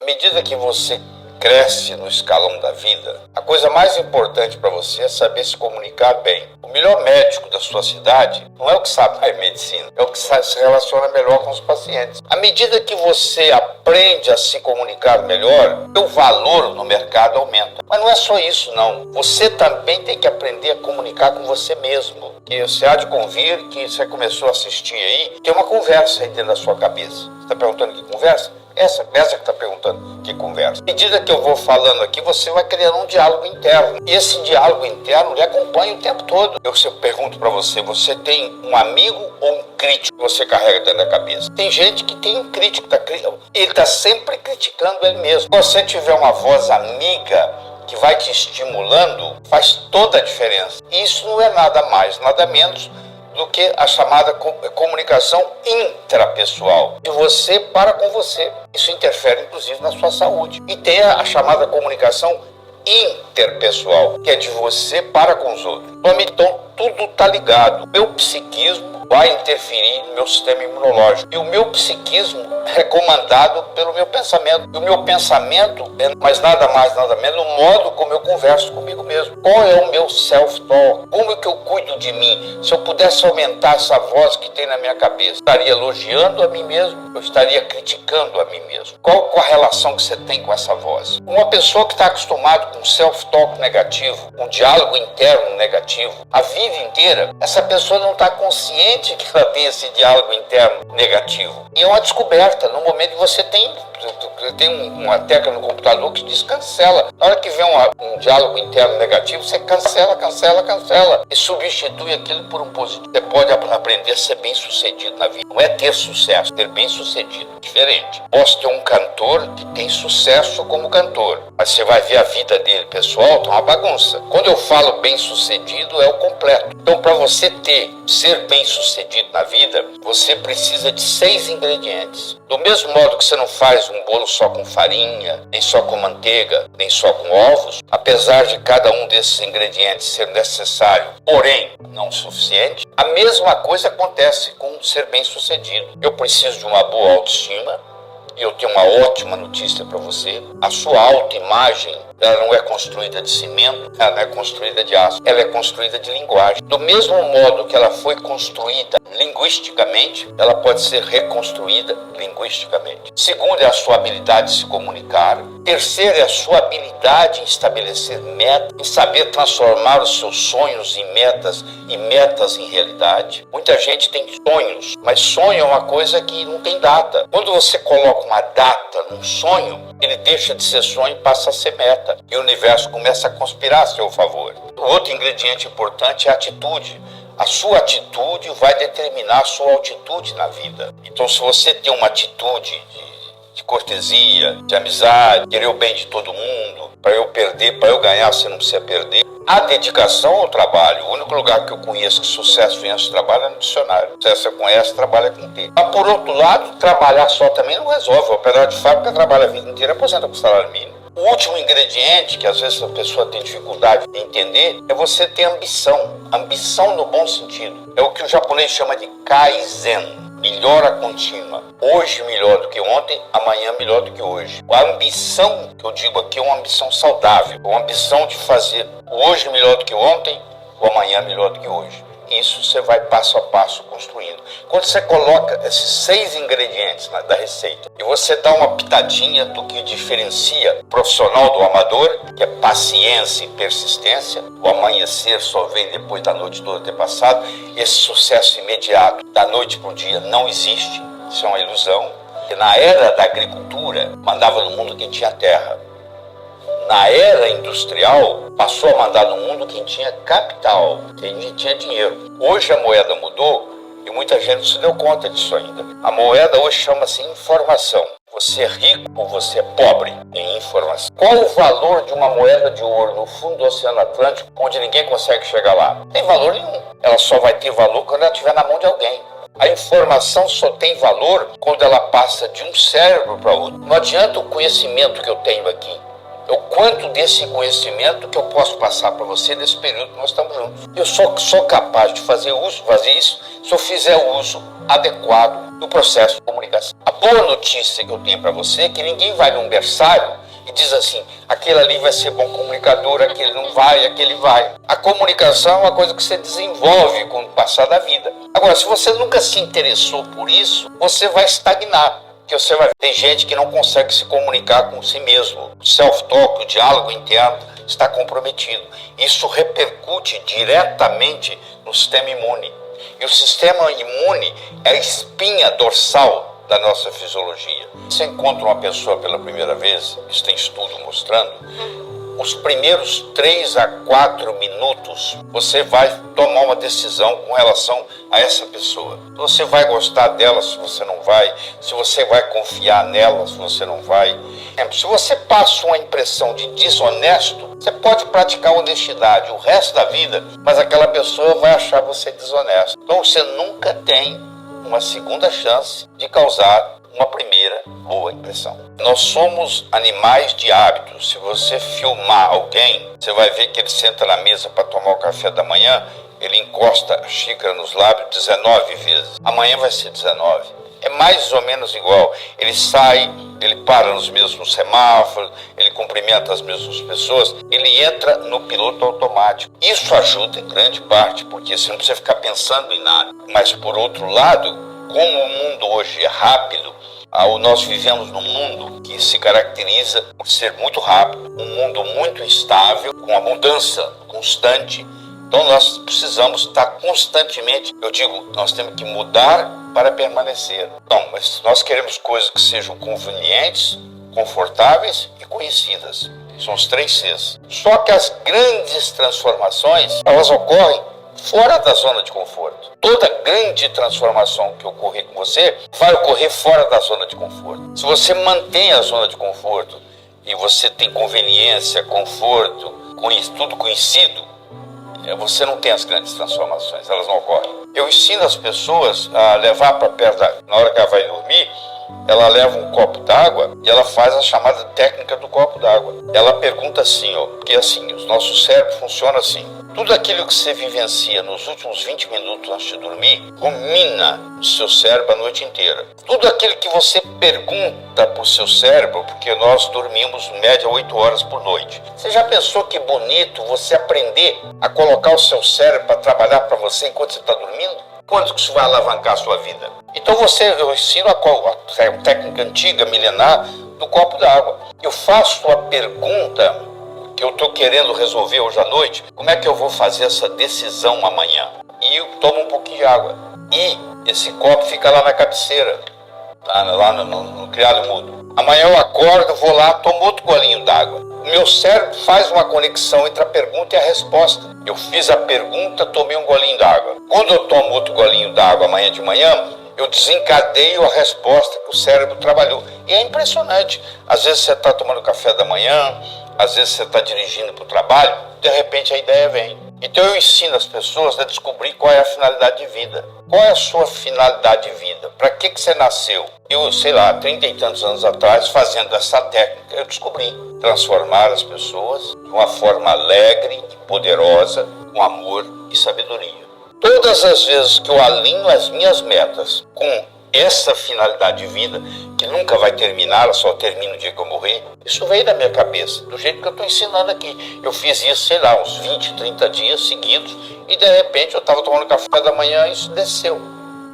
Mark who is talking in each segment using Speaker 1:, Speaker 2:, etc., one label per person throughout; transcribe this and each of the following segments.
Speaker 1: medida que você cresce no escalão da vida, a coisa mais importante para você é saber se comunicar bem. O melhor médico da sua cidade não é o que sabe mais medicina, é o que se relaciona melhor com os pacientes. À medida que você aprende a se comunicar melhor, o valor no mercado aumenta. Mas não é só isso, não. Você também tem que aprender a comunicar com você mesmo. E você há de convir que você começou a assistir aí, tem uma conversa aí dentro da sua cabeça. Você está perguntando que conversa? Essa que está perguntando que conversa. À medida que eu vou falando aqui, você vai criando um diálogo interno. E esse diálogo interno lhe acompanha o tempo todo. Eu pergunto para você, você tem um amigo ou um crítico que você carrega dentro da cabeça? Tem gente que tem um crítico, ele está sempre criticando ele mesmo. Se você tiver uma voz amiga que vai te estimulando, faz toda a diferença. E isso não é nada mais, nada menos do que a chamada comunicação intrapessoal, de você para com você. Isso interfere, inclusive, na sua saúde. E tem a chamada comunicação interpessoal, que é de você para com os outros. Então, tudo está ligado. O meu psiquismo vai interferir no meu sistema imunológico. E o meu psiquismo é comandado pelo meu pensamento. E o meu pensamento é mais nada mais, nada menos, o modo como eu converso comigo mesmo. Qual é o meu self-talk? Como é que eu cuido de mim? Se eu pudesse aumentar essa voz que tem na minha cabeça, estaria elogiando a mim mesmo? Eu estaria criticando a mim mesmo? Qual a relação que você tem com essa voz? Uma pessoa que está acostumada com self-talk negativo, um diálogo interno negativo, a vida inteira, essa pessoa não está consciente que ela tem esse diálogo interno negativo. E é uma descoberta. No momento que você tem uma tecla no computador que diz cancela. Na hora que vem um diálogo interno negativo, você cancela e substitui aquilo por um positivo. Você pode aprender a ser bem sucedido na vida. Não é ter sucesso, ter bem sucedido. Diferente. Posso ter um cantor que tem sucesso como cantor, mas você vai ver a vida dele pessoal, tá uma bagunça. Quando eu falo bem sucedido, é o completo. Então, para você ser bem sucedido na vida, você precisa de 6 ingredientes. Do mesmo modo que você não faz um bolo só com farinha, nem só com manteiga, nem só com ovos, apesar de cada um desses ingredientes ser necessário, porém não suficiente, a mesma coisa acontece com ser bem sucedido. Eu preciso de uma boa autoestima, e eu tenho uma ótima notícia para você. A sua autoimagem, ela não é construída de cimento, ela não é construída de aço, ela é construída de linguagem. Do mesmo modo que ela foi construída linguisticamente, ela pode ser reconstruída linguisticamente. Segundo é a sua habilidade de se comunicar. Terceiro é a sua habilidade em estabelecer metas, em saber transformar os seus sonhos em metas e metas em realidade. Muita gente tem sonhos, mas sonho é uma coisa que não tem data. Quando você coloca uma data num sonho, ele deixa de ser sonho e passa a ser meta. E o universo começa a conspirar a seu favor. O outro ingrediente importante é a atitude. A sua atitude vai determinar a sua altitude na vida. Então, se você tem uma atitude de cortesia, de amizade, querer o bem de todo mundo, para eu perder, para eu ganhar, você não precisa perder. A dedicação ao trabalho. O único lugar que eu conheço que sucesso vem antes do trabalho é no dicionário. Sucesso você conhece, trabalha com T. Mas, por outro lado, trabalhar só também não resolve. O operador de fábrica trabalha a vida inteira e aposenta com salário mínimo. O último ingrediente, que às vezes a pessoa tem dificuldade de entender, é você ter ambição. Ambição no bom sentido. É o que o japonês chama de Kaizen. Melhora contínua. Hoje melhor do que ontem, amanhã melhor do que hoje. A ambição, que eu digo aqui, é uma ambição saudável. Uma ambição de fazer hoje melhor do que ontem, ou amanhã melhor do que hoje. Isso você vai passo a passo construindo. Quando você coloca esses 6 ingredientes da receita e você dá uma pitadinha do que diferencia o profissional do amador, que é paciência e persistência, o amanhecer só vem depois da noite toda ter passado, esse sucesso imediato da noite para o dia não existe, isso é uma ilusão. Porque na era da agricultura, mandava no mundo quem tinha terra. Na era industrial, passou a mandar no mundo quem tinha capital, quem tinha dinheiro. Hoje a moeda mudou e muita gente não se deu conta disso ainda. A moeda hoje chama-se informação. Você é rico ou você é pobre em informação. Qual o valor de uma moeda de ouro no fundo do Oceano Atlântico, onde ninguém consegue chegar lá? Não tem valor nenhum. Ela só vai ter valor quando ela estiver na mão de alguém. A informação só tem valor quando ela passa de um cérebro para outro. Não adianta o conhecimento que eu tenho aqui. É o quanto desse conhecimento que eu posso passar para você nesse período que nós estamos juntos. Eu só sou capaz de fazer isso se eu fizer o uso adequado do processo de comunicação. A boa notícia que eu tenho para você é que ninguém vai num berçário e diz assim, aquele ali vai ser bom comunicador, aquele não vai, aquele vai. A comunicação é uma coisa que você desenvolve com o passar da vida. Agora, se você nunca se interessou por isso, você vai estagnar. Porque você vai ver, tem gente que não consegue se comunicar com si mesmo. O self-talk, o diálogo interno, está comprometido. Isso repercute diretamente no sistema imune. E o sistema imune é a espinha dorsal da nossa fisiologia. Você encontra uma pessoa pela primeira vez, isso tem estudo mostrando, os primeiros 3 a 4 minutos você vai tomar uma decisão com relação a essa pessoa. Você vai gostar dela, se você não vai, se você vai confiar nela, se você não vai. Se você passa uma impressão de desonesto, você pode praticar honestidade o resto da vida, mas aquela pessoa vai achar você desonesto. Então você nunca tem uma segunda chance de causar uma primeira boa impressão. Nós somos animais de hábitos. Se você filmar alguém, você vai ver que ele senta na mesa para tomar o café da manhã, ele encosta a xícara nos lábios 19 vezes. Amanhã vai ser 19. É mais ou menos igual. Ele sai, ele para nos mesmos semáforos, ele cumprimenta as mesmas pessoas, ele entra no piloto automático. Isso ajuda em grande parte, porque você não precisa ficar pensando em nada. Mas, por outro lado, como o mundo hoje é rápido, nós vivemos num mundo que se caracteriza por ser muito rápido, um mundo muito instável, com a mudança constante. Então nós precisamos estar constantemente, eu digo, nós temos que mudar para permanecer. Não, mas nós queremos coisas que sejam convenientes, confortáveis e conhecidas. São os 3 Cs. Só que as grandes transformações, elas ocorrem fora da zona de conforto. Toda grande transformação que ocorrer com você vai ocorrer fora da zona de conforto. Se você mantém a zona de conforto e você tem conveniência, conforto, tudo conhecido, você não tem as grandes transformações, elas não ocorrem. Eu ensino as pessoas a levar para perto na hora que ela vai dormir, ela leva um copo d'água e ela faz a chamada técnica do copo d'água. Ela pergunta assim, porque assim, o nosso cérebro funciona assim. Tudo aquilo que você vivencia nos últimos 20 minutos antes de dormir, rumina no seu cérebro a noite inteira. Tudo aquilo que você pergunta para o seu cérebro, porque nós dormimos em média 8 horas por noite. Você já pensou que bonito você aprender a colocar o seu cérebro para trabalhar para você enquanto você está dormindo? Quanto que isso vai alavancar a sua vida? Então eu ensino a técnica antiga, milenar, do copo d'água. Eu faço a pergunta que eu estou querendo resolver hoje à noite, como é que eu vou fazer essa decisão amanhã? E eu tomo um pouquinho de água. E esse copo fica lá na cabeceira, lá no criado mudo. Amanhã eu acordo, vou lá, tomo outro golinho d'água. O meu cérebro faz uma conexão entre a pergunta e a resposta. Eu fiz a pergunta, tomei um golinho d'água. Quando eu tomo outro golinho d'água amanhã de manhã, eu desencadeio a resposta que o cérebro trabalhou. E é impressionante. Às vezes você está tomando café da manhã, às vezes você está dirigindo para o trabalho, de repente a ideia vem. Então eu ensino as pessoas a descobrir qual é a finalidade de vida. Qual é a sua finalidade de vida? Para que você nasceu? Eu, sei lá, 30 e tantos anos atrás, fazendo essa técnica, eu descobri transformar as pessoas de uma forma alegre e poderosa, com amor e sabedoria. Todas as vezes que eu alinho as minhas metas com essa finalidade de vida, que nunca vai terminar, ela só termina o dia que eu morrer, isso veio da minha cabeça, do jeito que eu estou ensinando aqui. Eu fiz isso, sei lá, uns 20, 30 dias seguidos, e de repente eu estava tomando café da manhã e isso desceu.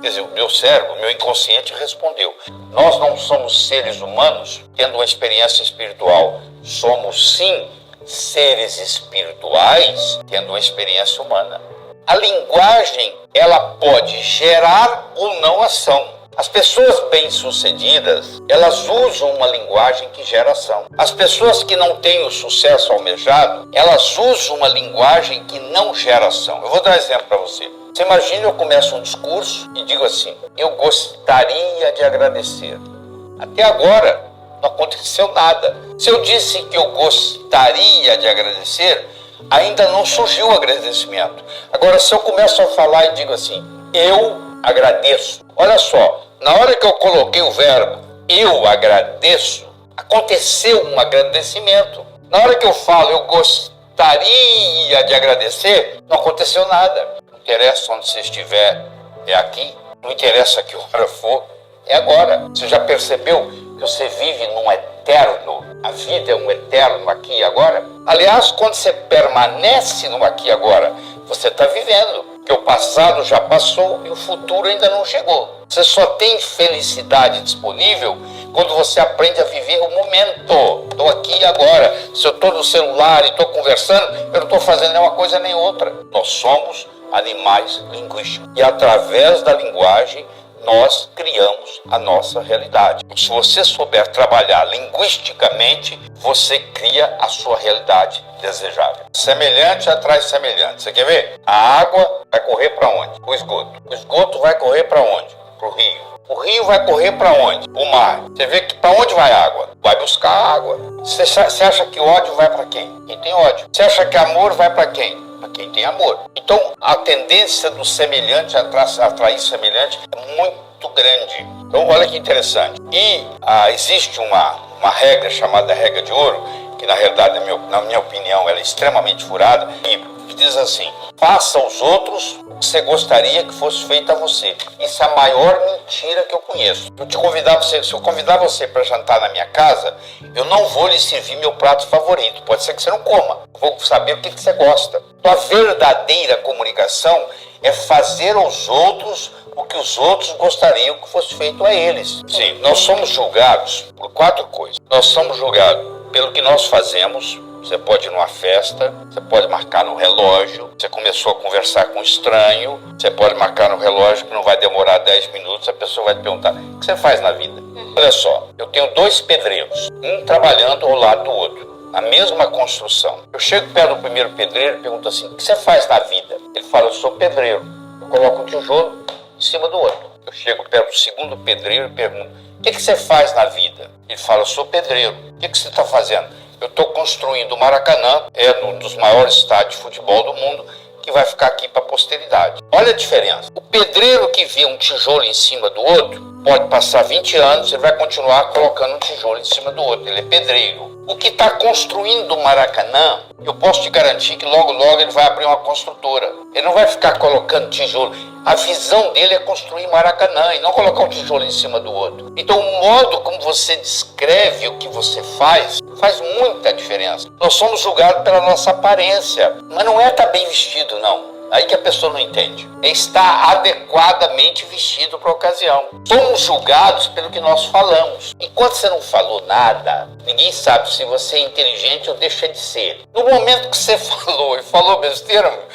Speaker 1: Quer dizer, o meu cérebro, o meu inconsciente respondeu. Nós não somos seres humanos tendo uma experiência espiritual. Somos, sim, seres espirituais tendo uma experiência humana. A linguagem, ela pode gerar ou não ação. As pessoas bem-sucedidas, elas usam uma linguagem que gera ação. As pessoas que não têm o sucesso almejado, elas usam uma linguagem que não gera ação. Eu vou dar um exemplo para você. Você imagina eu começo um discurso e digo assim, eu gostaria de agradecer. Até agora, não aconteceu nada. Se eu disse que eu gostaria de agradecer, ainda não surgiu o agradecimento. Agora, se eu começo a falar e digo assim, eu agradeço. Olha só, na hora que eu coloquei o verbo eu agradeço, aconteceu um agradecimento. Na hora que eu falo eu gostaria de agradecer, não aconteceu nada. Não interessa onde você estiver, é aqui. Não interessa que hora for, é agora. Você já percebeu que você vive num eterno? A vida é um eterno aqui e agora? Aliás, quando você permanece no aqui e agora, você está vivendo. Porque o passado já passou e o futuro ainda não chegou. Você só tem felicidade disponível quando você aprende a viver o momento. Estou aqui e agora. Se eu estou no celular e estou conversando, eu não estou fazendo nenhuma coisa nem outra. Nós somos animais linguísticos. E através da linguagem, nós criamos a nossa realidade. Se você souber trabalhar linguisticamente, você cria a sua realidade desejável. Semelhante atrai semelhante. Você quer ver? A água vai correr para onde? O esgoto. O esgoto vai correr para onde? Para o rio. O rio vai correr para onde? O mar. Você vê que para onde vai a água? Vai buscar água. Você acha que ódio vai para quem? Quem tem ódio. Você acha que amor vai para quem? Para quem tem amor. Então, a tendência do semelhante a atrair semelhante é muito grande. Então, olha que interessante. E existe uma regra chamada regra de ouro, que na realidade, na minha opinião, ela é extremamente furada, e diz assim: faça aos outros o que você gostaria que fosse feito a você. Isso é a maior mentira que eu conheço. Se eu convidar você para jantar na minha casa, eu não vou lhe servir meu prato favorito. Pode ser que você não coma. Vou saber o que você gosta. Então, a verdadeira comunicação é fazer aos outros o que os outros gostariam que fosse feito a eles. Sim, nós somos julgados por 4 coisas. Nós somos julgados pelo que nós fazemos. Você pode ir numa festa, você pode marcar no relógio, você começou a conversar com um estranho, você pode marcar no relógio que não vai demorar 10 minutos, a pessoa vai te perguntar: o que você faz na vida? Olha só, eu tenho 2 pedreiros, um trabalhando ao lado do outro, a mesma construção. Eu chego perto do primeiro pedreiro e pergunto assim: o que você faz na vida? Ele fala: eu sou pedreiro. Eu coloco um tijolo em cima do outro. Eu chego perto do segundo pedreiro e pergunto: o que você faz na vida? Ele fala: eu sou pedreiro. O que você está fazendo? Eu estou construindo o Maracanã, é um dos maiores estádios de futebol do mundo, que vai ficar aqui para a posteridade. Olha a diferença. O pedreiro que vê um tijolo em cima do outro, pode passar 20 anos, ele vai continuar colocando um tijolo em cima do outro. Ele é pedreiro. O que está construindo o Maracanã, eu posso te garantir que logo, logo ele vai abrir uma construtora. Ele não vai ficar colocando tijolo. A visão dele é construir Maracanã e não colocar um tijolo em cima do outro. Então, o modo como você descreve o que você faz muita diferença. Nós somos julgados pela nossa aparência, mas não é estar bem vestido, não. Aí que a pessoa não entende. É estar adequadamente vestido para a ocasião. Somos julgados pelo que nós falamos. Enquanto você não falou nada, ninguém sabe se você é inteligente ou deixa de ser. No momento que você falou e falou besteira,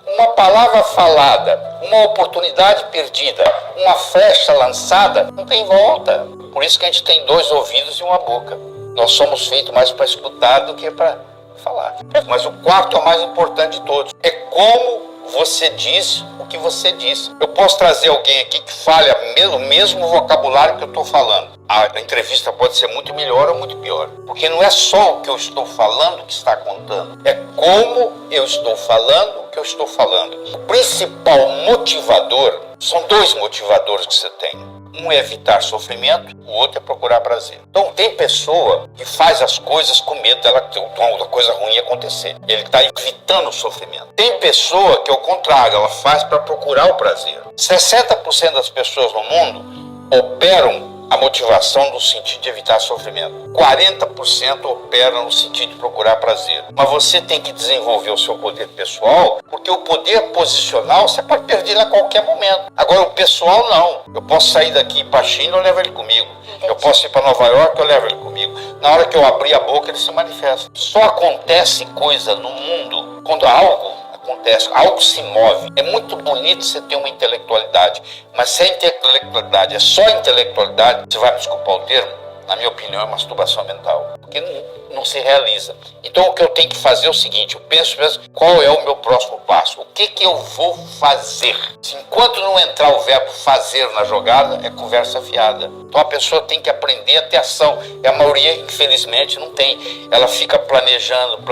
Speaker 1: uma palavra falada, uma oportunidade perdida, uma flecha lançada, não tem volta. Por isso que a gente tem 2 ouvidos e uma boca. Nós somos feitos mais para escutar do que para falar. Mas o quarto é o mais importante de todos. É como você diz o que você disse. Eu posso trazer alguém aqui que fale o mesmo vocabulário que eu estou falando. A entrevista pode ser muito melhor ou muito pior. Porque não é só o que eu estou falando que está contando. É como eu estou falando o que eu estou falando. O principal motivador, são 2 motivadores que você tem. Um é evitar sofrimento, o outro é procurar prazer. Então tem pessoa que faz as coisas com medo da coisa ruim acontecer. Ele está evitando o sofrimento. Tem pessoa que, ao contrário, ela faz para procurar o prazer. 60% das pessoas no mundo operam a motivação no sentido de evitar sofrimento. 40% operam no sentido de procurar prazer. Mas você tem que desenvolver o seu poder pessoal, porque o poder posicional você pode perder ele a qualquer momento. Agora, o pessoal não. Eu posso sair daqui para a China, eu levo ele comigo. Eu posso ir para Nova York, eu levo ele comigo. Na hora que eu abrir a boca, ele se manifesta. Só acontece coisa no mundo quando algo acontece, algo se move. É muito bonito você ter uma intelectualidade, mas se a intelectualidade é só intelectualidade, você vai me desculpar o termo, na minha opinião é masturbação mental, porque não se realiza. Então o que eu tenho que fazer é o seguinte: eu penso qual é o meu próximo passo, o que eu vou fazer. Enquanto não entrar o verbo fazer na jogada, é conversa fiada. Então a pessoa tem que aprender a ter ação, e a maioria infelizmente não tem. Ela fica planejando,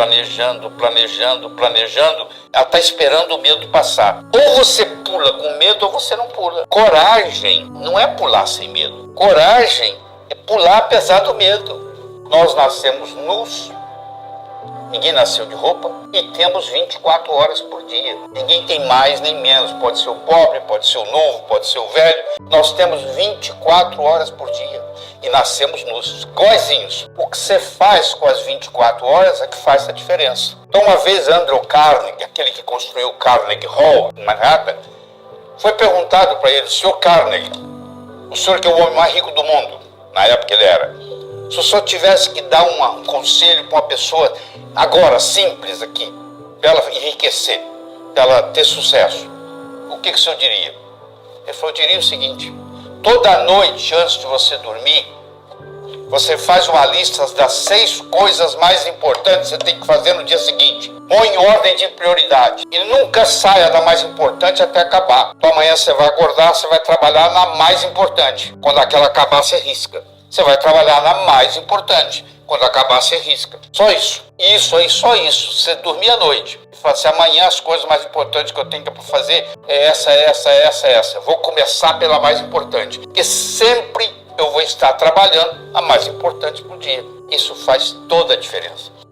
Speaker 1: ela está esperando o medo passar. Ou você pula com medo ou você não pula. Coragem não é pular sem medo. Coragem é pular apesar do medo. Nós nascemos nus Ninguém nasceu de roupa e temos 24 horas por dia. Ninguém tem mais nem menos. Pode ser o pobre, pode ser o novo, pode ser o velho. Nós temos 24 horas por dia e nascemos nus, iguaizinhos. O que você faz com as 24 horas é que faz a diferença. Então, uma vez Andrew Carnegie, aquele que construiu o Carnegie Hall em Manhattan, foi perguntado para ele: senhor Carnegie, o senhor que é o homem mais rico do mundo, na época ele era, se o senhor tivesse que dar um conselho para uma pessoa agora, simples aqui, para ela enriquecer, para ela ter sucesso, o que o senhor diria? Ele falou: eu diria o seguinte: toda noite antes de você dormir, você faz uma lista das 6 coisas mais importantes que você tem que fazer no dia seguinte. Põe em ordem de prioridade. E nunca saia da mais importante até acabar. Então amanhã você vai acordar, você vai trabalhar na mais importante. Quando aquela acabar, você risca. Você vai trabalhar na mais importante. Quando acabar, você risca. Só isso. Isso aí, só isso. Você dormir à noite e falar assim: amanhã as coisas mais importantes que eu tenho para fazer é essa. Vou começar pela mais importante. Porque sempre eu vou estar trabalhando a mais importante por dia. Isso faz toda a diferença.